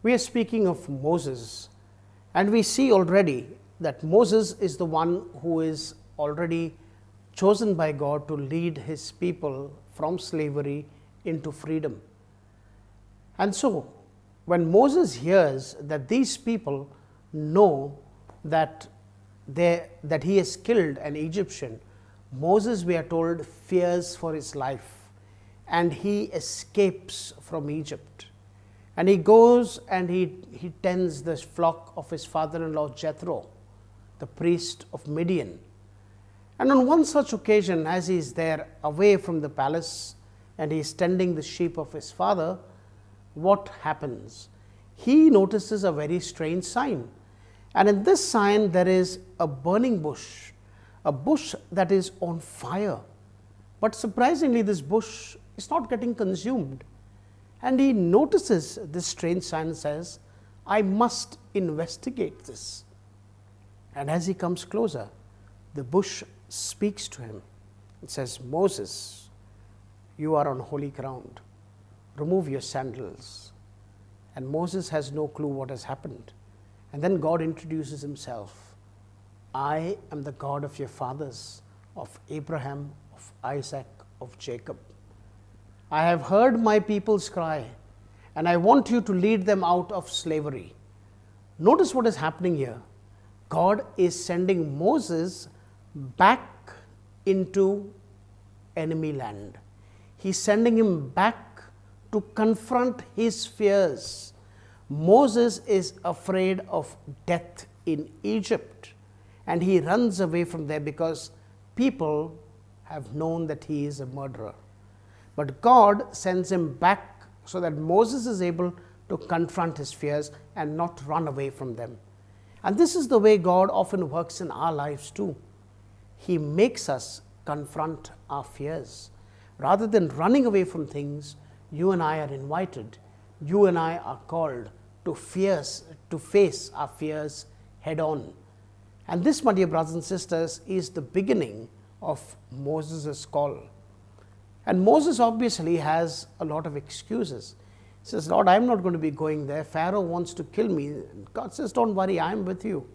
We are speaking of Moses, and we see already that Moses is the one who is already chosen by God to lead his people from slavery into freedom. And so, when Moses hears that these people know that he has killed an Egyptian, Moses, we are told, fears for his life, and he escapes from Egypt. And he goes and he tends the flock of his father-in-law Jethro, the priest of Midian. And on one such occasion, as he is there away from the palace and he is tending the sheep of his father, what happens? He notices a very strange sign. And in this sign, there is a burning bush, a bush that is on fire. But surprisingly, this bush is not getting consumed. And he notices this strange sign and says, I must investigate this. And as he comes closer, the bush speaks to him. It says, Moses, you are on holy ground. Remove your sandals. And Moses has no clue what has happened. And then God introduces himself. I am the God of your fathers, of Abraham, of Isaac, of Jacob. I have heard my people's cry, and I want you to lead them out of slavery. Notice what is happening here. God is sending Moses back into enemy land. He's sending him back to confront his fears. Moses is afraid of death in Egypt, and he runs away from there because people have known that he is a murderer. But God sends him back so that Moses is able to confront his fears and not run away from them. And this is the way God often works in our lives too. He makes us confront our fears. Rather than running away from things, you and I are invited, you and I are called to face our fears head on. And this, my dear brothers and sisters, is the beginning of Moses' call. And Moses obviously has a lot of excuses. He says, Lord, I'm not going to be going there. Pharaoh wants to kill me. God says, don't worry, I'm with you.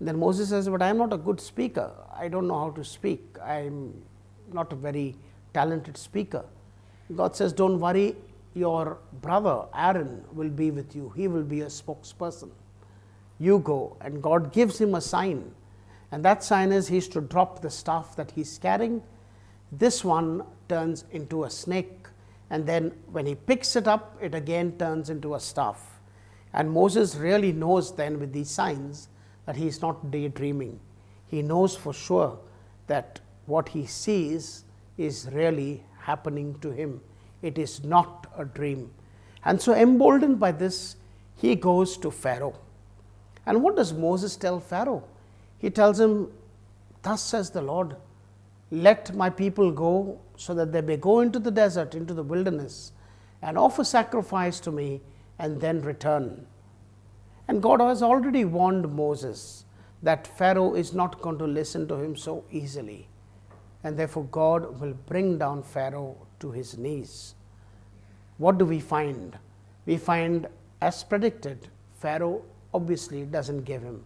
And then Moses says, but I'm not a good speaker. I don't know how to speak. I'm not a very talented speaker. God says, don't worry, your brother Aaron will be with you. He will be a spokesperson. You go. And God gives him a sign. And that sign is he's to drop the staff that he's carrying. This one turns into a snake, and then when he picks it up, it again turns into a staff. And Moses really knows then with these signs that he is not daydreaming. He knows for sure that what he sees is really happening to him. It is not a dream. And so emboldened by this, he goes to Pharaoh. And what does Moses tell Pharaoh? He tells him, thus says the Lord, let my people go so that they may go into the desert, into the wilderness, and offer sacrifice to me and then return. And God has already warned Moses that Pharaoh is not going to listen to him so easily. And therefore God will bring down Pharaoh to his knees. What do we find? We find, as predicted, Pharaoh obviously doesn't give him.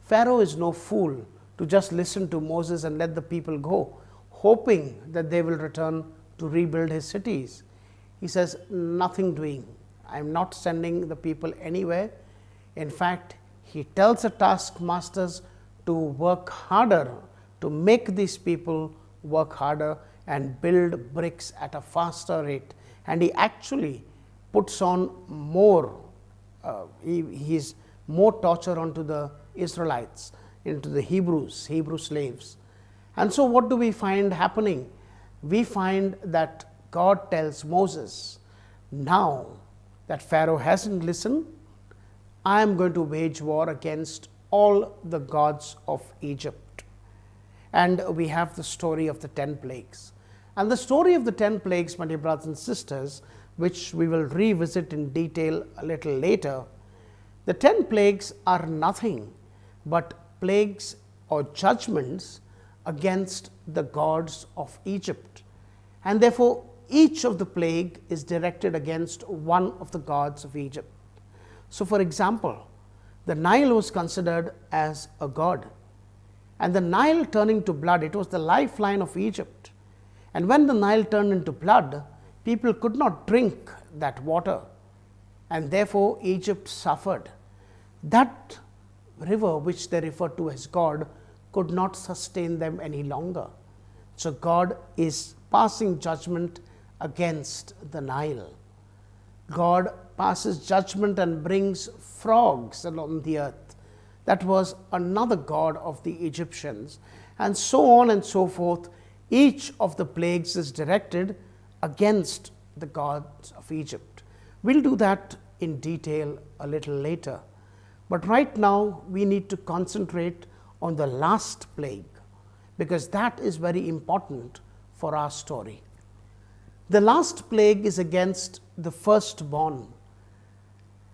Pharaoh is no fool to just listen to Moses and let the people go, hoping that they will return to rebuild his cities. He says, nothing doing. I am not sending the people anywhere. In fact, he tells the taskmasters to work harder, to make these people work harder and build bricks at a faster rate. And he actually puts on more, he's more torture onto the Israelites, into the Hebrew slaves. And so what do we find happening? We find that God tells Moses, now that Pharaoh hasn't listened, I am going to wage war against all the gods of Egypt. And we have the story of the 10 plagues. And the story of the 10 plagues, my dear brothers and sisters, which we will revisit in detail a little later, the 10 plagues are nothing but plagues or judgments against the gods of Egypt. And therefore, each of the plague is directed against one of the gods of Egypt. So, for example, the Nile was considered as a god, and the Nile turning to blood, it was the lifeline of Egypt. And when the Nile turned into blood, people could not drink that water, and therefore Egypt suffered. That river, which they referred to as God, could not sustain them any longer. So, God is passing judgment against the Nile. God passes judgment and brings frogs along the earth. That was another god of the Egyptians, and so on and so forth. Each of the plagues is directed against the gods of Egypt. We will do that in detail a little later, but right now we need to concentrate on the last plague, because that is very important for our story. The last plague is against the firstborn,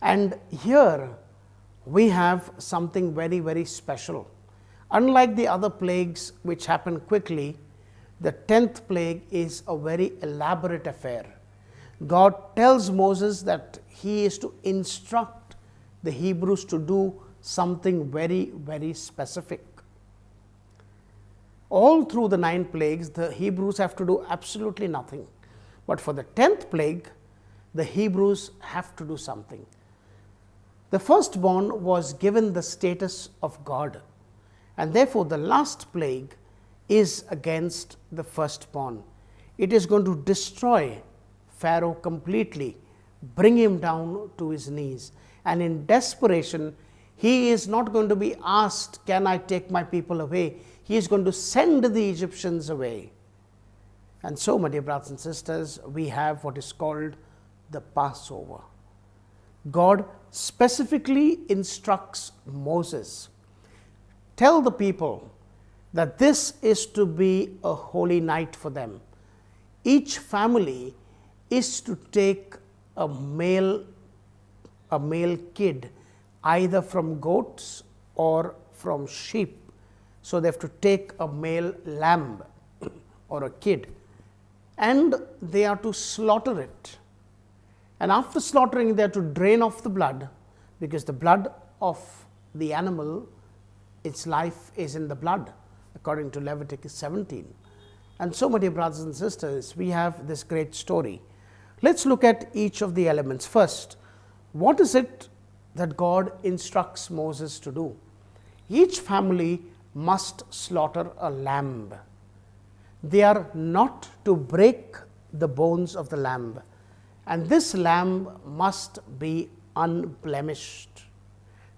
and here we have something very, very special. Unlike the other plagues which happen quickly, the 10th plague is a very elaborate affair. God tells Moses that he is to instruct the Hebrews to do something very, very specific. All through the 9 plagues, the Hebrews have to do absolutely nothing. But for the 10th plague, the Hebrews have to do something. The firstborn was given the status of God, and therefore the last plague is against the firstborn. It is going to destroy Pharaoh completely, bring him down to his knees, and in desperation, he is not going to be asked, "Can I take my people away?" He is going to send the Egyptians away. And so, my dear brothers and sisters, we have what is called the Passover. God specifically instructs Moses, tell the people that this is to be a holy night for them. Each family is to take a male kid, either from goats or from sheep. So, they have to take a male lamb or a kid, and they are to slaughter it. And after slaughtering, they are to drain off the blood, because the blood of the animal, its life is in the blood, according to Leviticus 17. And so, my dear brothers and sisters, we have this great story. Let us look at each of the elements. First, what is it that God instructs Moses to do? Each family must slaughter a lamb. They are not to break the bones of the lamb, and this lamb must be unblemished.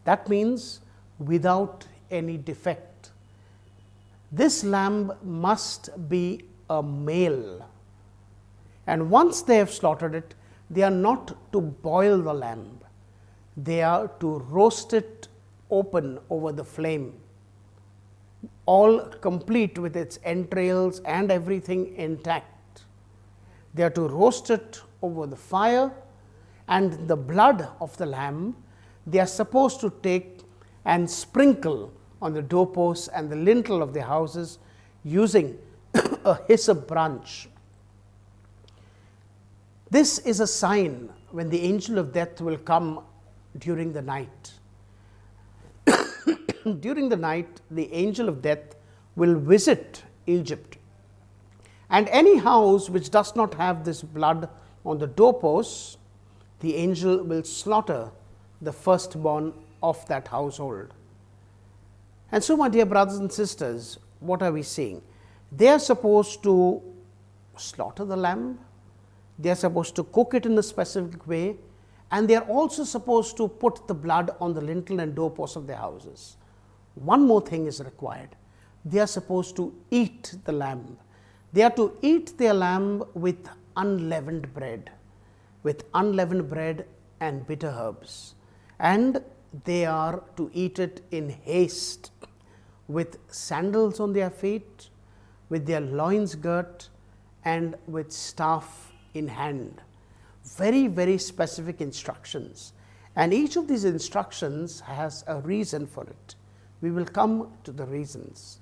That means without any defect. This lamb must be a male, and once they have slaughtered it, they are not to boil the lamb. They are to roast it open over the flame, all complete with its entrails and everything intact. They are to roast it over the fire, and the blood of the lamb they are supposed to take and sprinkle on the doorposts and the lintel of the houses using a hyssop branch. This is a sign when the angel of death will come during the night. During the night, the angel of death will visit Egypt, and any house which does not have this blood on the doorposts, the angel will slaughter the firstborn of that household. And so, my dear brothers and sisters, what are we seeing? They are supposed to slaughter the lamb, they are supposed to cook it in a specific way, and they are also supposed to put the blood on the lintel and doorposts of their houses. One more thing is required. They are supposed to eat the lamb. They are to eat their lamb with unleavened bread and bitter herbs, and they are to eat it in haste, with sandals on their feet, with their loins girt, and with staff in hand. Very, very specific instructions, and each of these instructions has a reason for it. We will come to the reasons.